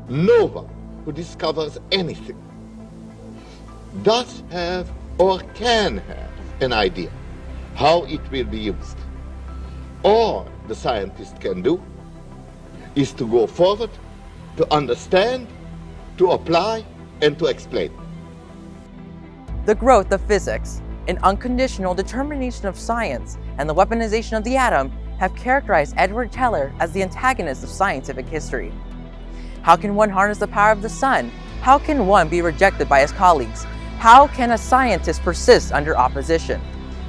No one who discovers anything does have or can have an idea how it will be used. All the scientist can do is to go forward, to understand, to apply, and to explain. The growth of physics, an unconditional determination of science, and the weaponization of the atom have characterized Edward Teller as the antagonist of scientific history. How can one harness the power of the sun? How can one be rejected by his colleagues? How can a scientist persist under opposition?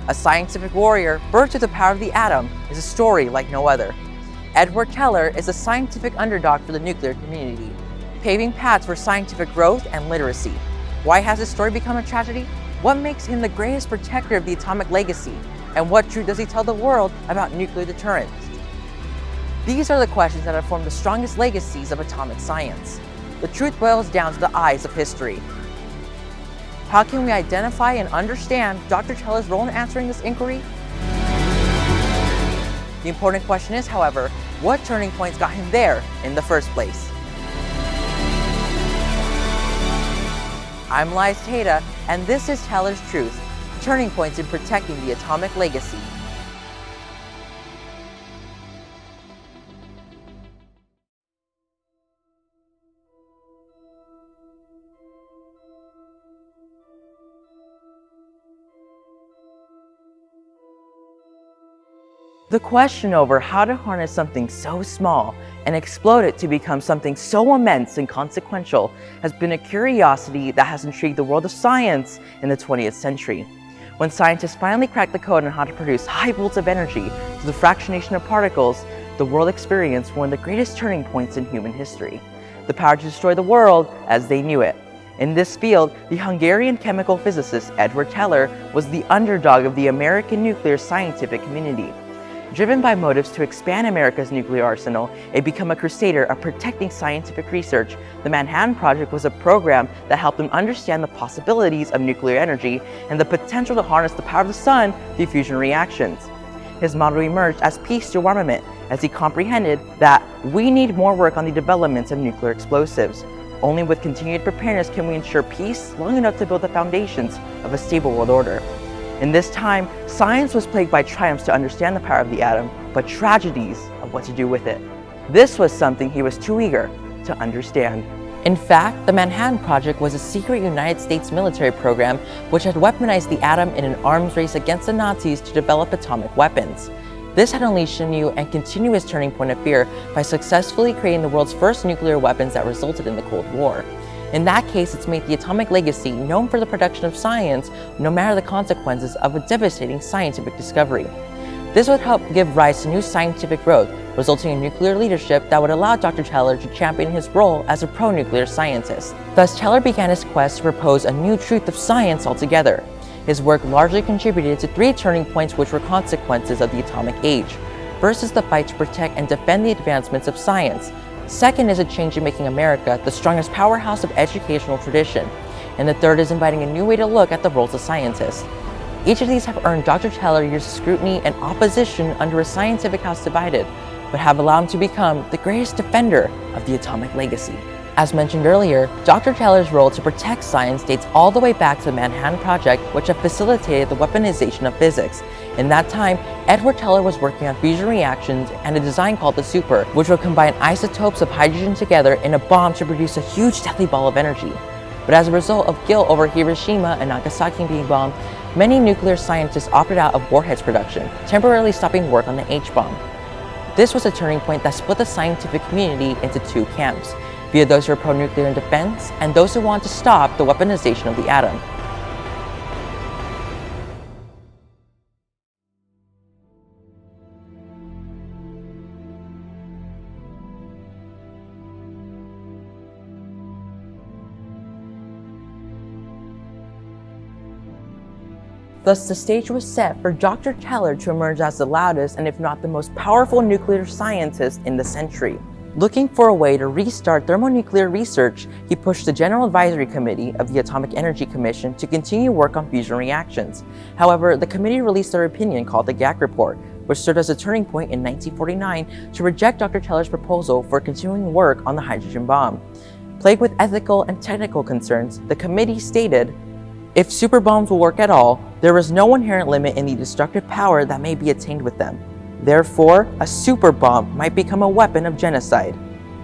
A scientific warrior birthed to the power of the atom is a story like no other. Edward Teller is a scientific underdog for the nuclear community, paving paths for scientific growth and literacy. Why has his story become a tragedy? What makes him the greatest protector of the atomic legacy? And what truth does he tell the world about nuclear deterrence? These are the questions that have formed the strongest legacies of atomic science. The truth boils down to the eyes of history. How can we identify and understand Dr. Teller's role in answering this inquiry? The important question is, however, what turning points got him there in the first place? I'm Liz Tata, and this is Teller's Truth, Turning Points in Protecting the Atomic Legacy. The question over how to harness something so small and explode it to become something so immense and consequential has been a curiosity that has intrigued the world of science in the 20th century. When scientists finally cracked the code on how to produce high volts of energy through the fractionation of particles, the world experienced one of the greatest turning points in human history: the power to destroy the world as they knew it. In this field, the Hungarian chemical physicist Edward Teller was the underdog of the American nuclear scientific community. Driven by motives to expand America's nuclear arsenal and become a crusader of protecting scientific research, the Manhattan Project was a program that helped him understand the possibilities of nuclear energy and the potential to harness the power of the sun through fusion reactions. His motto emerged as peace through armament, as he comprehended that we need more work on the developments of nuclear explosives. Only with continued preparedness can we ensure peace long enough to build the foundations of a stable world order. In this time, science was plagued by triumphs to understand the power of the atom, but tragedies of what to do with it. This was something he was too eager to understand. In fact, the Manhattan Project was a secret United States military program which had weaponized the atom in an arms race against the Nazis to develop atomic weapons. This had unleashed a new and continuous turning point of fear by successfully creating the world's first nuclear weapons that resulted in the Cold War. In that case, it's made the atomic legacy known for the production of science, no matter the consequences of a devastating scientific discovery. This would help give rise to new scientific growth, resulting in nuclear leadership that would allow Dr. Teller to champion his role as a pro-nuclear scientist. Thus, Teller began his quest to propose a new truth of science altogether. His work largely contributed to three turning points which were consequences of the atomic age. First is the fight to protect and defend the advancements of science. Second is a change in making America the strongest powerhouse of educational tradition. And the third is inviting a new way to look at the roles of scientists. Each of these have earned Dr. Teller years of scrutiny and opposition under a scientific house divided, but have allowed him to become the greatest defender of the atomic legacy. As mentioned earlier, Dr. Teller's role to protect science dates all the way back to the Manhattan Project, which had facilitated the weaponization of physics. In that time, Edward Teller was working on fusion reactions and a design called the Super, which would combine isotopes of hydrogen together in a bomb to produce a huge deadly ball of energy. But as a result of guilt over Hiroshima and Nagasaki being bombed, many nuclear scientists opted out of warheads production, temporarily stopping work on the H-bomb. This was a turning point that split the scientific community into two camps, via those who are pro-nuclear in defense and those who want to stop the weaponization of the atom. Thus, the stage was set for Dr. Teller to emerge as the loudest and if not the most powerful nuclear scientist in the century. Looking for a way to restart thermonuclear research, he pushed the General Advisory Committee of the Atomic Energy Commission to continue work on fusion reactions. However, the committee released their opinion called the GAC report, which served as a turning point in 1949 to reject Dr. Teller's proposal for continuing work on the hydrogen bomb. Plagued with ethical and technical concerns, the committee stated, "If super bombs will work at all, there is no inherent limit in the destructive power that may be attained with them. Therefore, a super bomb might become a weapon of genocide."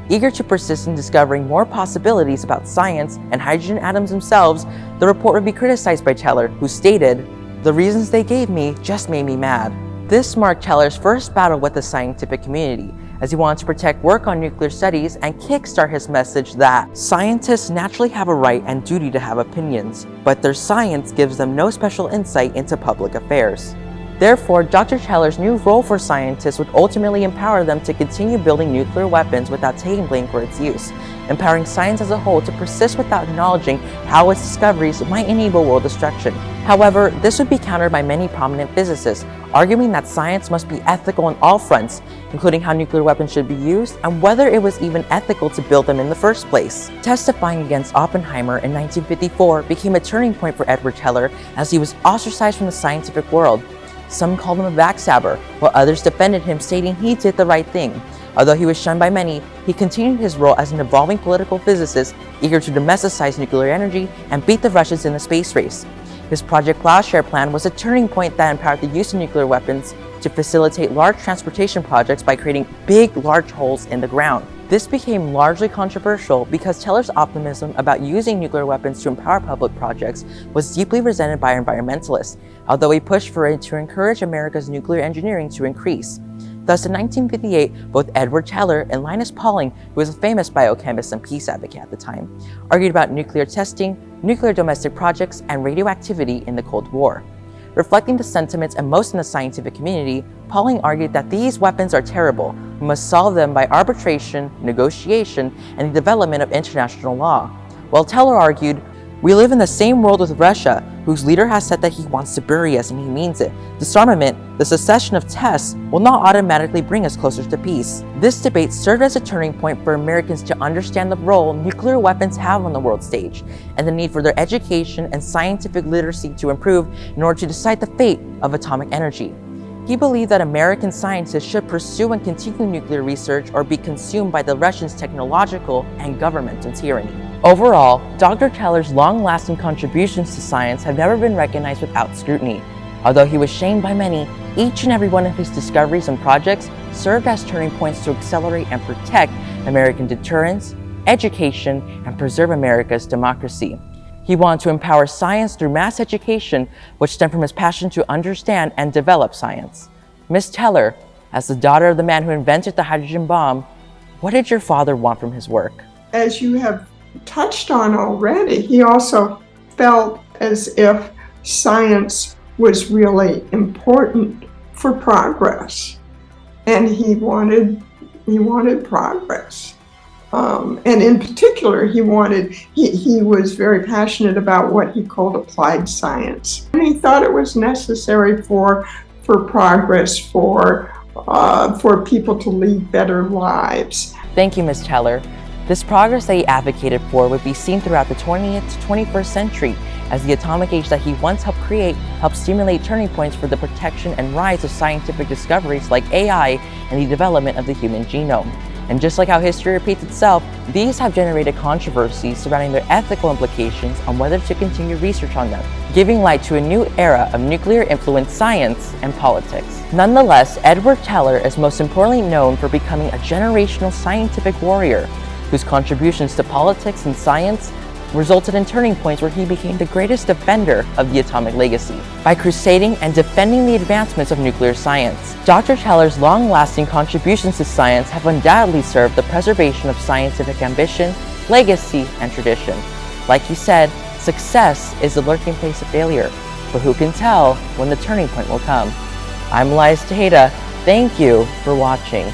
Eager to persist in discovering more possibilities about science and hydrogen atoms themselves, the report would be criticized by Teller, who stated, "The reasons they gave me just made me mad." This marked Teller's first battle with the scientific community, as he wanted to protect work on nuclear studies and kickstart his message that scientists naturally have a right and duty to have opinions, but their science gives them no special insight into public affairs. Therefore, Dr. Teller's new role for scientists would ultimately empower them to continue building nuclear weapons without taking blame for its use, empowering science as a whole to persist without acknowledging how its discoveries might enable world destruction. However, this would be countered by many prominent physicists, arguing that science must be ethical on all fronts, including how nuclear weapons should be used and whether it was even ethical to build them in the first place. Testifying against Oppenheimer in 1954 became a turning point for Edward Teller, as he was ostracized from the scientific world. Some called him a backstabber, while others defended him, stating he did the right thing. Although he was shunned by many, he continued his role as an evolving political physicist, eager to domesticize nuclear energy and beat the Russians in the space race. His Project Plowshare plan was a turning point that empowered the use of nuclear weapons to facilitate large transportation projects by creating big, large holes in the ground. This became largely controversial because Teller's optimism about using nuclear weapons to empower public projects was deeply resented by environmentalists, although he pushed for it to encourage America's nuclear engineering to increase. Thus, in 1958, both Edward Teller and Linus Pauling, who was a famous biochemist and peace advocate at the time, argued about nuclear testing, nuclear domestic projects, and radioactivity in the Cold War. Reflecting the sentiments of most in the scientific community, Pauling argued that these weapons are terrible. We must solve them by arbitration, negotiation, and the development of international law. While Teller argued, "We live in the same world with Russia, whose leader has said that he wants to bury us and he means it. Disarmament, the cessation of tests, will not automatically bring us closer to peace." This debate served as a turning point for Americans to understand the role nuclear weapons have on the world stage, and the need for their education and scientific literacy to improve in order to decide the fate of atomic energy. He believed that American scientists should pursue and continue nuclear research or be consumed by the Russians' technological and governmental tyranny. Overall, Dr. Teller's long-lasting contributions to science have never been recognized without scrutiny. Although he was shamed by many, each and every one of his discoveries and projects served as turning points to accelerate and protect American deterrence, education, and preserve America's democracy. He wanted to empower science through mass education, which stemmed from his passion to understand and develop science. Ms. Teller, as the daughter of the man who invented the hydrogen bomb, what did your father want from his work? As you have touched on already, he also felt as if science was really important for progress, and he wanted progress. And in particular, he was very passionate about what he called applied science. And he thought it was necessary for progress, for people to lead better lives. Thank you, Ms. Teller. This progress that he advocated for would be seen throughout the 20th to 21st century, as the atomic age that he once helped create helped stimulate turning points for the protection and rise of scientific discoveries like AI and the development of the human genome. And just like how history repeats itself, these have generated controversies surrounding their ethical implications on whether to continue research on them, giving light to a new era of nuclear-influenced science and politics. Nonetheless, Edward Teller is most importantly known for becoming a generational scientific warrior, whose contributions to politics and science resulted in turning points where he became the greatest defender of the atomic legacy by crusading and defending the advancements of nuclear science. Dr. Teller's long-lasting contributions to science have undoubtedly served the preservation of scientific ambition, legacy, and tradition. Like he said, success is the lurking place of failure, but who can tell when the turning point will come? I'm Elias Tejeda. Thank you for watching.